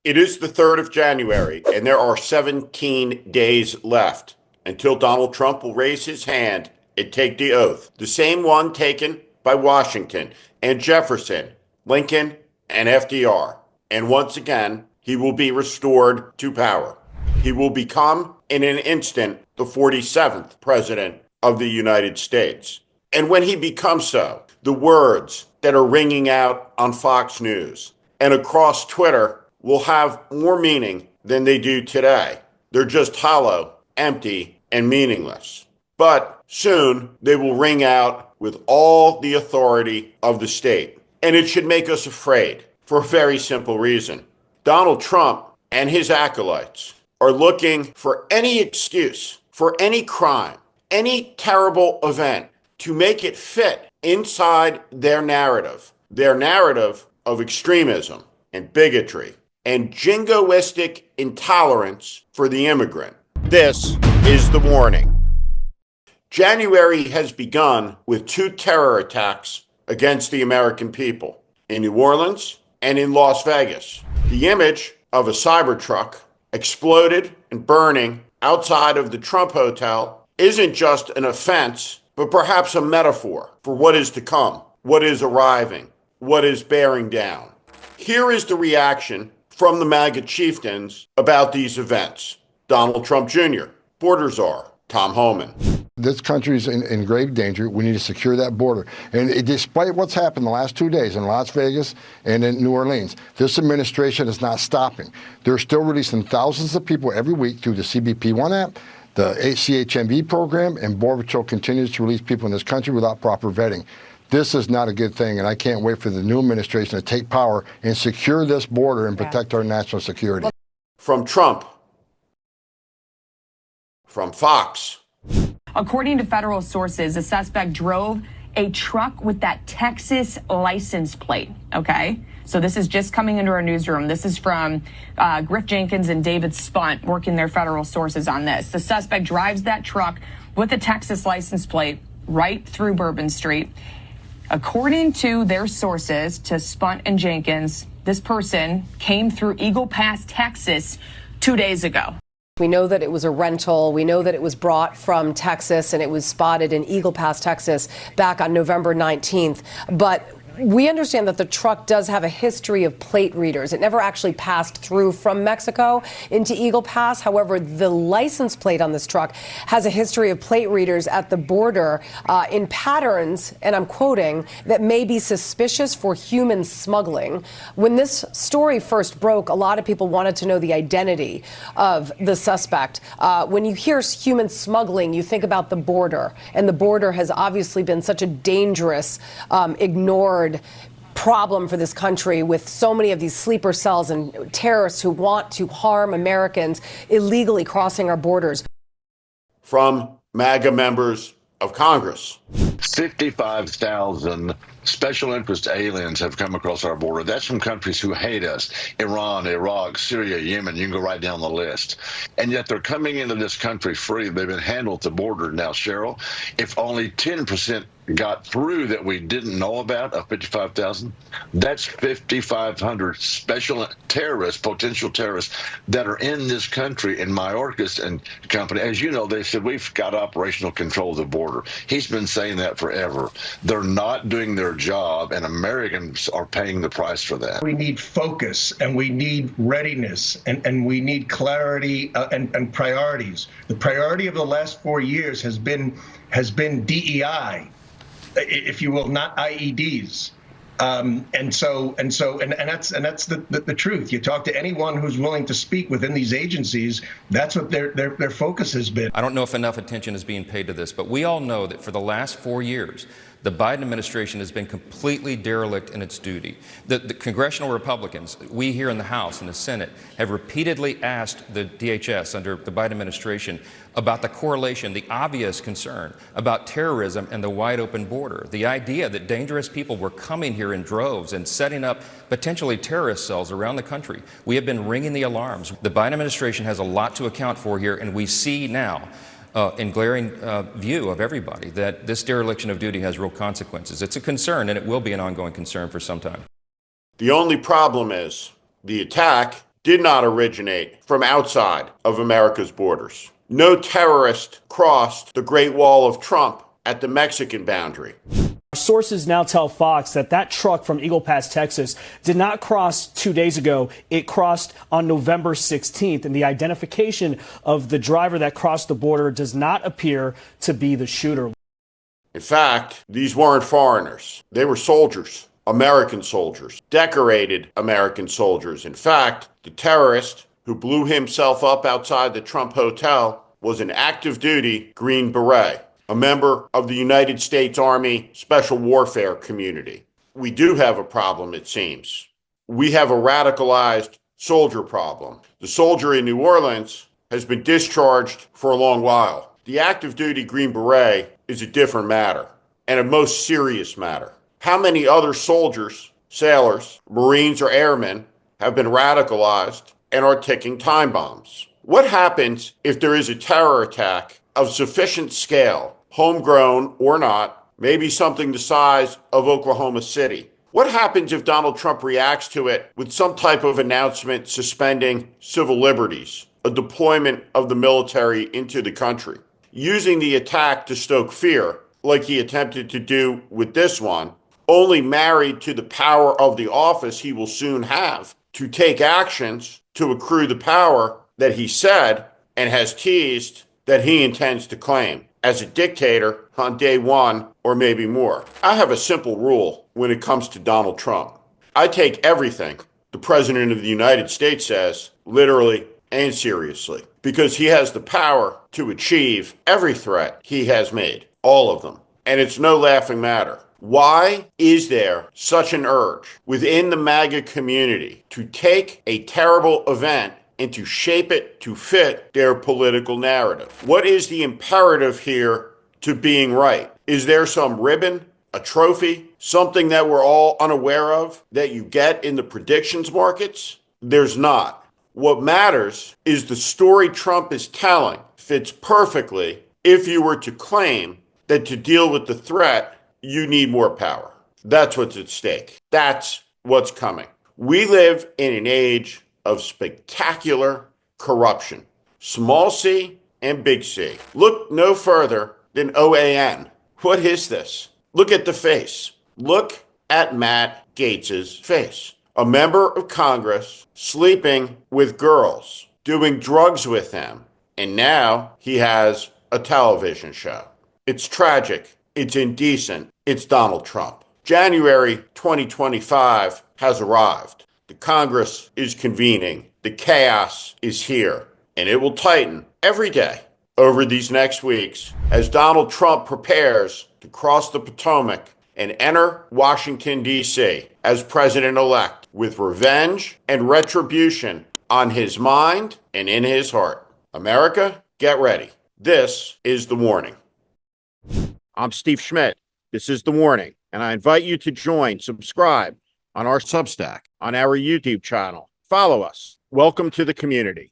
It is the 3rd of January, and there are 17 days left until Donald Trump will raise his hand and take the oath, the same one taken by Washington and Jefferson, Lincoln, and FDR. And once again, he will be restored to power. He will become, in an instant, the 47th president of the United States. And when he becomes so, the words that are ringing out on Fox News and across Twitter will have more meaning than they do today. They're just hollow, empty, and meaningless. But soon they will ring out with all the authority of the state. And it should make us afraid for a very simple reason. Donald Trump and his acolytes are looking for any excuse, for any crime, any terrible event to make it fit inside their narrative of extremism and bigotry and jingoistic intolerance for the immigrant. This is the warning. January has begun with 2 terror attacks against the American people in New Orleans and in Las Vegas. The image of a Cybertruck exploded and burning outside of the Trump Hotel isn't just an offense, but perhaps a metaphor for what is to come, what is arriving, what is bearing down. Here is the reaction from the MAGA chieftains about these events. Donald Trump Jr., border czar, Tom Homan. This country is in grave danger. We need to secure that border. And despite what's happened the last 2 days in Las Vegas and in New Orleans, this administration is not stopping. They're still releasing thousands of people every week through the CBP-1 app, the CHMV program, and Border Patrol continues to release people in this country without proper vetting. This is not a good thing, and I can't wait for the new administration to take power and secure this border and protect our national security. From Trump, from Fox. According to federal sources, the suspect drove a truck with that Texas license plate, okay? So this is just coming into our newsroom. This is from Griff Jenkins and David Spunt working their federal sources on this. The suspect drives that truck with a Texas license plate right through Bourbon Street. According to their sources, to Spunt and Jenkins, this person came through Eagle Pass, Texas, 2 days ago. We know that it was a rental. We know that it was brought from Texas and it was spotted in Eagle Pass, Texas, back on November 19th. But we understand that the truck does have a history of plate readers. It never actually passed through from Mexico into Eagle Pass. However, the license plate on this truck has a history of plate readers at the border in patterns, and I'm quoting, that may be suspicious for human smuggling. When this story first broke, a lot of people wanted to know the identity of the suspect. When you hear human smuggling, you think about the border, and the border has obviously been such a dangerous, ignored problem for this country, with so many of these sleeper cells and terrorists who want to harm Americans illegally crossing our borders. From MAGA members of Congress. 55,000 special interest aliens have come across our border. That's from countries who hate us: Iran, Iraq, Syria, Yemen. You can go right down the list. And yet they're coming into this country free. They've been handled at the border. Now, Cheryl, if only 10% got through that we didn't know about of 55,000, that's 5,500 special terrorists, potential terrorists, that are in this country. And Mayorkas and company, as you know, they said, we've got operational control of the border. He's been saying that forever. They're not doing their job, and Americans are paying the price for that. We need focus, and we need readiness, and we need clarity and priorities. The priority of the last 4 years has been DEI, if you will, not IEDs. And that's the truth. You talk to anyone who's willing to speak within these agencies, that's what their focus has been. I don't know if enough attention is being paid to this, but we all know that for the last 4 years, the Biden administration has been completely derelict in its duty. The congressional Republicans, we here in the House and the Senate, have repeatedly asked the DHS under the Biden administration about the correlation, the obvious concern about terrorism and the wide open border. The idea that dangerous people were coming here in droves and setting up potentially terrorist cells around the country. We have been ringing the alarms. The Biden administration has a lot to account for here, and we see now in glaring view of everybody that this dereliction of duty has real consequences. It's a concern, and it will be an ongoing concern for some time. The only problem is the attack did not originate from outside of America's borders. No terrorist crossed the Great Wall of Trump at the Mexican boundary. Sources now tell Fox that that truck from Eagle Pass, Texas, did not cross 2 days ago. It crossed on November 16th, and the identification of the driver that crossed the border does not appear to be the shooter. In fact, these weren't foreigners. They were soldiers, American soldiers, decorated American soldiers. In fact, the terrorist who blew himself up outside the Trump Hotel was an active duty Green Beret, a member of the United States Army Special Warfare Community. We do have a problem, it seems. We have a radicalized soldier problem. The soldier in New Orleans has been discharged for a long while. The active duty Green Beret is a different matter, and a most serious matter. How many other soldiers, sailors, Marines, or airmen have been radicalized and are ticking time bombs? What happens if there is a terror attack of sufficient scale, homegrown or not, maybe something the size of Oklahoma City? What happens if Donald Trump reacts to it with some type of announcement suspending civil liberties, a deployment of the military into the country, using the attack to stoke fear, like he attempted to do with this one, only married to the power of the office he will soon have to take actions to accrue the power that he said and has teased that he intends to claim as a dictator on day one or maybe more. I have a simple rule when it comes to Donald Trump. I take everything the President of the United States says literally and seriously, because he has the power to achieve every threat he has made, all of them. And it's no laughing matter. Why is there such an urge within the MAGA community to take a terrible event and to shape it to fit their political narrative? What is the imperative here to being right? Is there some ribbon, a trophy, something that we're all unaware of that you get in the predictions markets? There's not. What matters is the story Trump is telling fits perfectly if you were to claim that to deal with the threat, you need more power. That's what's at stake. That's what's coming. We live in an age of spectacular corruption, small c and big C. Look no further than OAN. What is this? Look at the face. Look at Matt Gaetz's face. A member of Congress sleeping with girls, doing drugs with them, and now he has a television show. It's tragic. It's indecent. It's Donald Trump. January 2025 has arrived. The Congress is convening. The chaos is here, and it will tighten every day over these next weeks as Donald Trump prepares to cross the Potomac and enter Washington, D.C. as president-elect with revenge and retribution on his mind and in his heart. America, get ready. This is The Warning. I'm Steve Schmidt. This is The Warning, and I invite you to subscribe on our Substack, on our YouTube channel. Follow us. Welcome to the community.